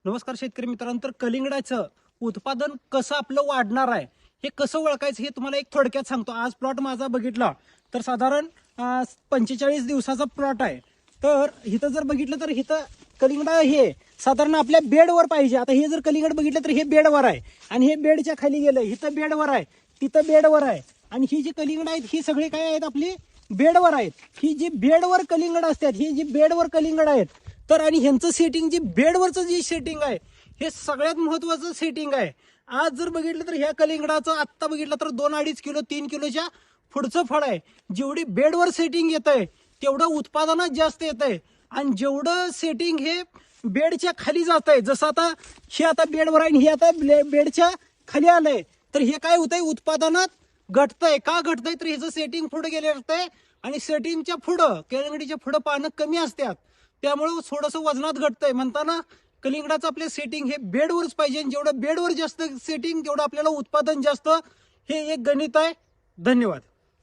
नमस्कार शेतकरी मित्रांनो, तर कलिंगडाचं उत्पादन कसं आपलं वाढणार आहे हे कसं ओळखायचं हे तुम्हाला एक थोडक्यात सांगतो. आज प्लॉट माझा बघितला तर साधारण 45 दिवसाचा प्लॉट आहे. तर इथं जर बघितलं तर इथं कलिंगड हे साधारण आपल्या बेडवर पाहिजे. आता हे जर कलिंगड बघितलं तर हे बेडवर आहे आणि हे बेडच्या खाली गेलं, इथं बेडवर आहे, तिथं बेडवर आहे. आणि ही जी कलिंगड आहेत ही सगळे काय आहेत, आपली बेडवर आहेत. ही जी बेडवर कलिंगड असतात, ही जी बेडवर कलिंगड आहेत, तर आणि ह्यांचं सेटिंग जी बेडवरचं जी सेटिंग आहे हे सगळ्यात महत्वाचं सेटिंग आहे. आज जर बघितलं तर ह्या कलिंगडाचं आत्ता बघितलं तर 2-2.5 किलो 3 किलोच्या पुढचं फळ आहे. जेवढी बेडवर सेटिंग येत आहे तेवढं उत्पादनात जास्त येत आहे. आणि जेवढं सेटिंग हे बेडच्या खाली जात आहे, जसं आता हे आता बेडवर आहे हे आता बेडच्या खाली आलंय, तर हे काय होतंय, उत्पादनात घटतंय. का घटतंय तर ह्याचं सेटिंग पुढे गेले असतंय आणि सेटिंगच्या पुढं कलिंगडीच्या पुढं पानं कमी असतात, त्यामुळे थोडंसं वजनात घटतंय. म्हणताना कलिंगडाचं आपले सेटिंग हे बेडवरच पाहिजे. जेवढं बेडवर जास्त सेटिंग तेवढं आपल्याला उत्पादन जास्त. हे एक गणित आहे. धन्यवाद.